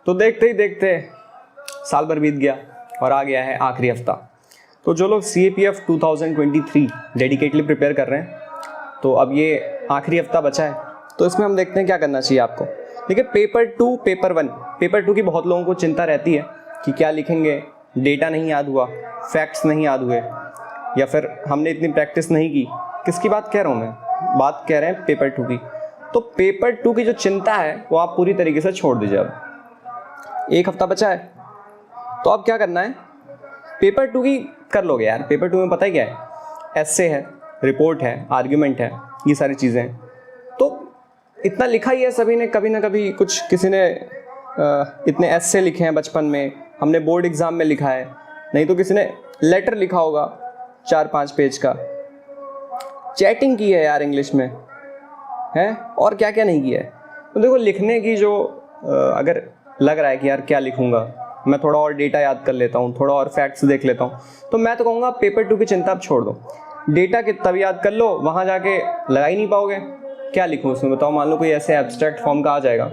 तो देखते ही देखते साल भर बीत गया और आ गया है आखिरी हफ्ता। तो जो लोग CAPF 2023 डेडिकेटली प्रिपेयर कर रहे हैं, तो अब ये आखिरी हफ्ता बचा है, तो इसमें हम देखते हैं क्या करना चाहिए आपको। देखिए, पेपर 2 पेपर 1, पेपर 2 की बहुत लोगों को चिंता रहती है कि क्या लिखेंगे, डेटा नहीं याद हुआ, फैक्ट्स नहीं याद हुए, या फिर हमने इतनी प्रैक्टिस नहीं की। किसकी बात कह रहा हूँ मैं? बात कह रहे हैं पेपर 2 की। तो पेपर 2 की जो चिंता है वो आप पूरी तरीके से छोड़ दीजिए। अब एक हफ्ता बचा है, तो अब क्या करना है, पेपर 2 की कर लोगे यार। पेपर 2 में पता है क्या है, एस्से है, रिपोर्ट है, आर्ग्यूमेंट है, ये सारी चीज़ें हैं। तो इतना लिखा ही है सभी ने, कभी ना कभी कुछ किसी ने इतने एस्से लिखे हैं बचपन में, हमने बोर्ड एग्ज़ाम में लिखा है, नहीं तो किसी ने लेटर लिखा होगा 4-5 पेज का, चैटिंग की है यार इंग्लिश में, है, और क्या क्या नहीं किया है। तो देखो, लिखने की जो अगर लग रहा है कि यार क्या लिखूंगा, मैं थोड़ा और डेटा याद कर लेता हूँ, थोड़ा और फैक्ट्स देख लेता हूँ, तो मैं तो कहूँगा पेपर 2 की चिंता आप छोड़ दो। डेटा कितना भी याद कर लो, वहाँ जाके लगा ही नहीं पाओगे। क्या लिखूँ उसमें बताओ? मान लो कोई ऐसे एब्स्ट्रैक्ट फॉर्म का आ जाएगा,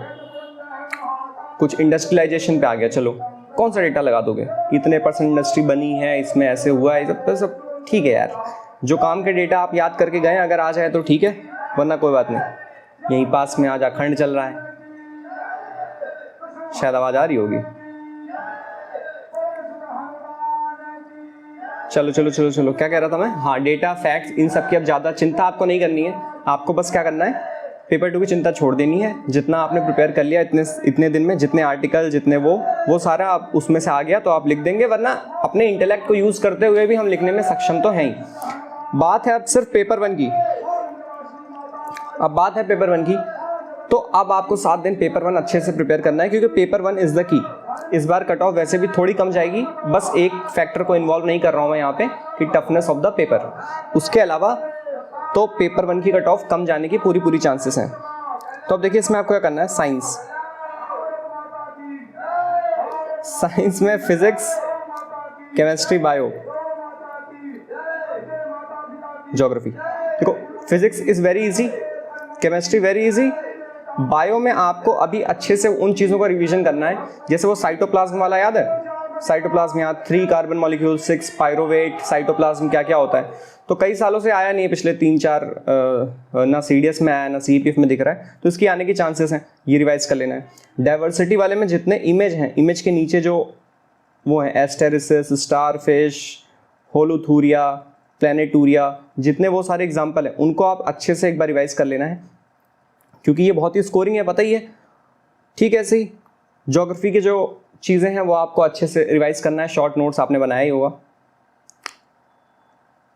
कुछ इंडस्ट्रियलाइजेशन पे आ गया, चलो कौन सा डेटा लगा दोगे? इतने % इंडस्ट्री बनी है, इसमें ऐसे हुआ है, सब ठीक है यार। जो काम के डेटा आप याद करके गए अगर आ जाए तो ठीक है, वरना कोई बात नहीं। यहीं पास में आज अखंड चल रहा है, शायद आवाज आ रही होगी। चलो चलो चलो चलो, क्या कह रहा था मैं? हाँ, डेटा, फैक्ट्स, इन सब की अब ज़्यादा चिंता आपको नहीं करनी है। आपको बस क्या करना है, पेपर 2 की चिंता छोड़ देनी है। जितना आपने प्रिपेयर कर लिया इतने दिन में, जितने आर्टिकल, जितने वो सारा आप उसमें से आ गया तो आप लिख देंगे, वरना अपने इंटेलेक्ट को यूज़ करते हुए भी हम लिखने में सक्षम तो हैं ही। बात है अब सिर्फ पेपर 1 की। अब बात है पेपर 1 की, तो अब आपको 7 दिन पेपर 1 अच्छे से प्रिपेयर करना है, क्योंकि पेपर 1 इज़ द की। इस बार कट ऑफ वैसे भी थोड़ी कम जाएगी, बस एक फैक्टर को इन्वॉल्व नहीं कर रहा हूँ मैं यहाँ पे कि टफनेस ऑफ द पेपर। उसके अलावा तो पेपर 1 की कट ऑफ कम जाने की पूरी चांसेस हैं। तो अब देखिए, इसमें आपको क्या करना है, साइंस में फिजिक्स, केमिस्ट्री, बायो, ज्योग्राफी। देखो, physics is very easy, chemistry very easy, bio में आपको अभी अच्छे से उन चीज़ों का रिवीजन करना है, जैसे वो साइटोप्लाज्म वाला याद है, साइटोप्लाज्म यहाँ 3 कार्बन मॉलिक्यूल, 6 पायरोवेट, साइटोप्लाज्म क्या क्या होता है। तो कई सालों से आया नहीं है, पिछले 3-4 ना CDS में आया ना CAPF में दिख रहा है, तो इसकी आने की चांसेस हैं, ये रिवाइज कर लेना है। डाइवर्सिटी वाले में जितने इमेज हैं, इमेज के नीचे जो वो हैं, एस्टेरिसिस, स्टारफिश, होलोथूरिया, प्लैनेटूरिया, जितने वो सारे एग्जाम्पल हैं, उनको आप अच्छे से एक बार रिवाइज कर लेना है, क्योंकि ये बहुत ही स्कोरिंग है, पता ही है। ठीक है, ऐसे ही ज्योग्राफी की जो चीज़ें हैं वो आपको अच्छे से रिवाइज करना है, शॉर्ट नोट्स आपने बनाया ही होगा।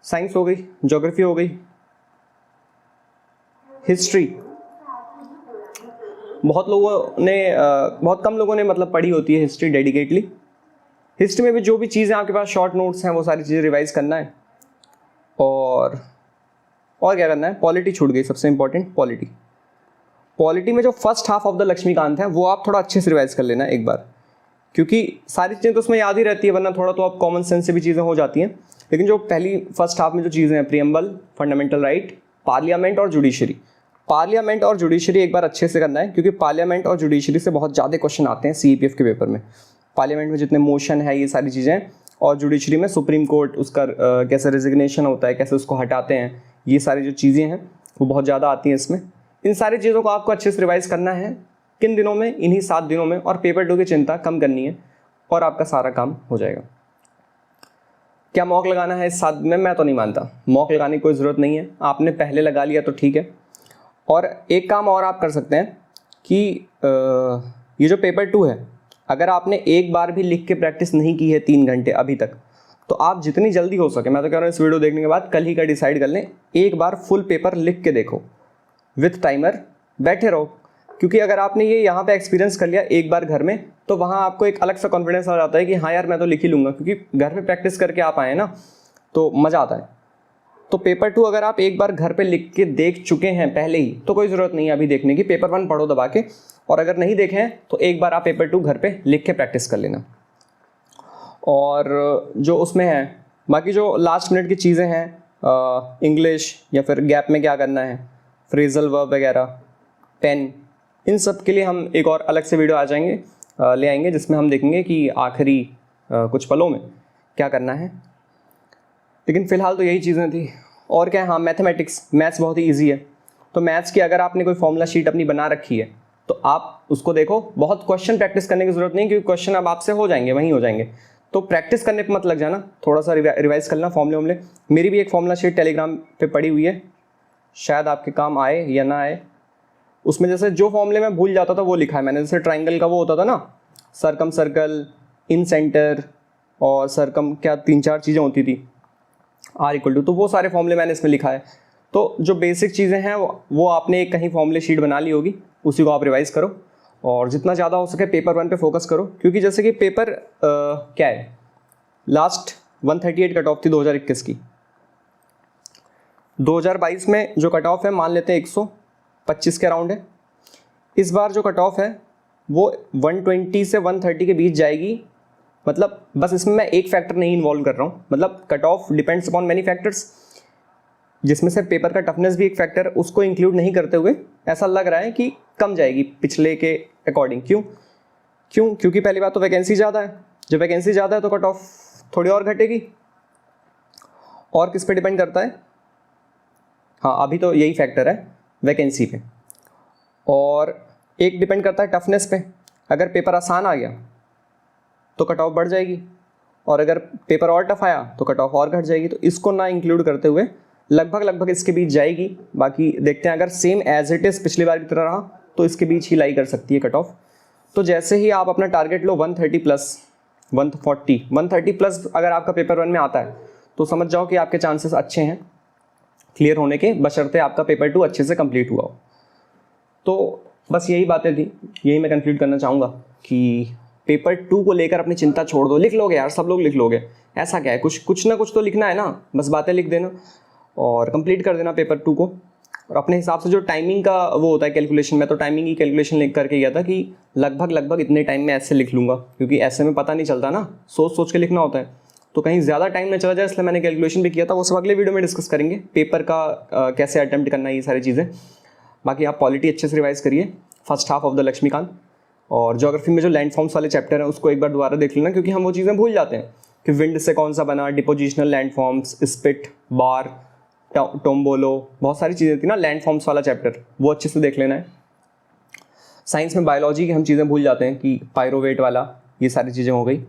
साइंस हो गई, ज्योग्राफी हो गई, हिस्ट्री बहुत कम लोगों ने मतलब पढ़ी होती है हिस्ट्री डेडिकेटली। हिस्ट्री में भी जो भी चीज़ें आपके पास शॉर्ट नोट्स हैं वो सारी चीज़ें रिवाइज करना है। और क्या करना है, पॉलिटी छूट गई, सबसे इंपॉर्टेंट पॉलिटी में जो first half of the Laxmikanth है वो आप थोड़ा अच्छे से रिवाइज कर लेना एक बार, क्योंकि सारी चीज़ें तो उसमें याद ही रहती है, वरना थोड़ा तो आप कॉमन सेंस से भी चीज़ें हो जाती हैं। लेकिन जो पहली फर्स्ट हाफ में जो चीज़ें हैं, प्रीएम्बल, फंडामेंटल राइट, पार्लियामेंट और जुडिशरी, एक बार अच्छे से करना है, क्योंकि पार्लियामेंट और जुडिशरी से बहुत ज़्यादा क्वेश्चन आते हैं CAPF के पेपर में। पार्लियामेंट में जितने मोशन है, ये सारी चीज़ें, और जुडिशरी में सुप्रीम कोर्ट, उसका कैसे रेजिग्नेशन होता है, कैसे उसको हटाते हैं, ये सारी जो चीज़ें हैं वो बहुत ज़्यादा आती हैं इसमें। इन सारी चीज़ों को आपको अच्छे से रिवाइज करना है, किन दिनों में, इन्हीं 7 दिनों में, और पेपर 2 की चिंता कम करनी है और आपका सारा काम हो जाएगा। क्या मॉक लगाना है इस 7 दिन में? मैं तो नहीं मानता, मॉक लगाने की कोई ज़रूरत नहीं है। आपने पहले लगा लिया तो ठीक है। और एक काम और आप कर सकते हैं कि ये जो पेपर 2 है, अगर आपने एक बार भी लिख के प्रैक्टिस नहीं की है 3 घंटे अभी तक, तो आप जितनी जल्दी हो सके, मैं तो कह रहा हूँ इस वीडियो देखने के बाद कल ही का डिसाइड कर लें, एक बार फुल पेपर लिख के देखो, विथ टाइमर बैठे रहो। क्योंकि अगर आपने ये यहाँ पे एक्सपीरियंस कर लिया एक बार घर में, तो वहाँ आपको एक अलग सा कॉन्फिडेंस आ जाता है कि हाँ यार मैं तो लिख ही लूँगा, क्योंकि घर पे प्रैक्टिस करके आप आए ना, तो मज़ा आता है। तो पेपर 2 अगर आप एक बार घर पे लिख के देख चुके हैं पहले ही, तो कोई ज़रूरत नहीं है अभी देखने की, पेपर 1 पढ़ो दबा के, और अगर नहीं देखे हैं तो एक बार आप पेपर 2 घर पे लिख के प्रैक्टिस कर लेना। और जो उसमें है बाकी जो लास्ट मिनट की चीज़ें हैं, इंग्लिश या फिर गैप में क्या करना है, फ्रेजल वर्ब वगैरह, पेन, इन सब के लिए हम एक और अलग से वीडियो आ जाएंगे ले आएंगे जिसमें हम देखेंगे कि आखिरी कुछ पलों में क्या करना है। लेकिन फ़िलहाल तो यही चीज़ें थी। और क्या है, हाँ मैथमेटिक्स, मैथ्स बहुत ही ईजी है। तो मैथ्स की अगर आपने कोई फॉर्मूला शीट अपनी बना रखी है तो आप उसको देखो। बहुत क्वेश्चन प्रैक्टिस करने की ज़रूरत नहीं, क्योंकि क्वेश्चन अब आपसे हो जाएंगे, वहीं हो जाएंगे। तो प्रैक्टिस करने पे मत लग जाना, थोड़ा सा रिवाइज कर लेना फॉर्मूले वॉर्मूले। मेरी भी एक फॉर्मूला शीट टेलीग्राम पे पड़ी हुई है, शायद आपके काम आए या ना आए। उसमें जैसे जो फॉर्मूले मैं भूल जाता था वो लिखा है मैंने। जैसे ट्राइंगल का वो होता था ना, सरकम सर्कल, इन सेंटर और सरकम, क्या 3-4 चीज़ें होती थी, R=, तो वो सारे फॉर्मूले मैंने इसमें लिखा है। तो जो बेसिक चीज़ें हैं वो आपने कहीं फॉर्मूले शीट बना ली होगी, उसी को आप रिवाइज करो और जितना ज़्यादा हो सके पेपर 1 पे फोकस करो। क्योंकि जैसे कि पेपर क्या है, लास्ट 138 कट ऑफ थी 2021 की। 2022 में जो कट ऑफ है मान लेते हैं 125 के अराउंड है। इस बार जो कट ऑफ है वो 120 से 130 के बीच जाएगी। मतलब बस इसमें मैं एक फैक्टर नहीं इन्वॉल्व कर रहा हूँ, मतलब cut off depends upon many factors, जिसमें से पेपर का टफनेस भी एक फैक्टर, उसको इंक्लूड नहीं करते हुए ऐसा लग रहा है कि कम जाएगी पिछले के अकॉर्डिंग। क्योंकि पहली बात तो वैकेंसी ज़्यादा है। जब वैकेंसी ज़्यादा है तो कट ऑफ थोड़ी और घटेगी। और किस पे डिपेंड करता है, हाँ अभी तो यही फैक्टर है, वैकेंसी पे। और एक डिपेंड करता है टफनेस पे। अगर पेपर आसान आ गया तो कट ऑफ बढ़ जाएगी, और अगर पेपर और टफ आया तो कट ऑफ और घट जाएगी। तो इसको ना इंक्लूड करते हुए लगभग इसके बीच जाएगी। बाकी देखते हैं, अगर सेम एज इट इज़ पिछली बार की तरह रहा तो इसके बीच ही लाई कर सकती है कट ऑफ। तो जैसे ही आप अपना टारगेट लो 130 प्लस, 130 प्लस अगर आपका पेपर 1 में आता है तो समझ जाओ कि आपके चांसेस अच्छे हैं क्लियर होने के, बशर्ते आपका पेपर 2 अच्छे से कंप्लीट हुआ हो। तो बस यही बातें थी, यही मैं कंक्लूड करना चाहूँगा कि पेपर 2 को लेकर अपनी चिंता छोड़ दो। लिख लोगे यार, सब लोग लिख लोगे, ऐसा क्या है, कुछ ना कुछ तो लिखना है ना, बस बातें लिख देना और कंप्लीट कर देना पेपर 2 को। और अपने हिसाब से जो टाइमिंग का वो होता है कैलकुलेशन में, तो टाइमिंग की कैलकुलेशन लिख करके गया था कि लगभग इतने टाइम में ऐसे लिख लूँगा, क्योंकि ऐसे में पता नहीं चलता ना, सोच के लिखना होता है, तो कहीं ज़्यादा टाइम न चला जाए, इसलिए मैंने कैलकुलेशन भी किया था। वो सब अगले वीडियो में डिस्कस करेंगे, पेपर का कैसे अटेम्प्ट करना है, ये सारी चीज़ें। बाकी आप पॉलिटी अच्छे से रिवाइज करिए, first half of the Laxmikanth. और ज्योग्राफी में जो लैंड फॉर्म्स वाले चैप्टर हैं उसको एक बार दोबारा देख लेना, क्योंकि हम वो चीज़ें भूल जाते हैं कि विंड से कौन सा बना, डिपोजिशनल लैंड फॉर्म्स, स्पिट, बार, टोम्बोलो, बहुत सारी चीज़ें थी ना लैंड फॉर्म्स वाला चैप्टर, वो अच्छे से देख लेना है। साइंस में बायोलॉजी की हम चीज़ें भूल जाते हैं कि पायरोवेट वाला, ये सारी चीज़ें हो गई।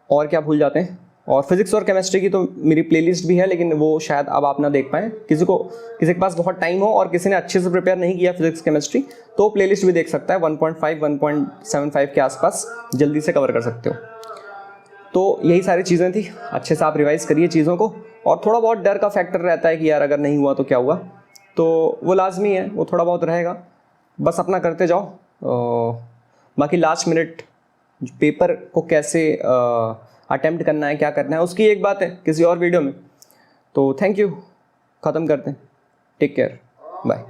और क्या भूल जाते हैं, और फिजिक्स और केमिस्ट्री की तो मेरी प्लेलिस्ट भी है, लेकिन वो शायद अब आप ना देख पाएँ। किसी के पास बहुत टाइम हो और किसी ने अच्छे से प्रिपेयर नहीं किया फिजिक्स केमिस्ट्री, तो प्लेलिस्ट भी देख सकता है। 1.5 1.75 के आसपास जल्दी से कवर कर सकते हो। तो यही सारी चीज़ें थी, अच्छे से आप रिवाइज़ करिए चीज़ों को। और थोड़ा बहुत डर का फैक्टर रहता है कि यार अगर नहीं हुआ तो क्या हुआ, तो वो लाजमी है, वो थोड़ा बहुत रहेगा, बस अपना करते जाओ। बाकी लास्ट मिनट पेपर को कैसे अटेम्प्ट करना है, क्या करना है, उसकी एक बात है किसी और वीडियो में। तो थैंक यू, ख़त्म करते हैं, टेक केयर, बाय।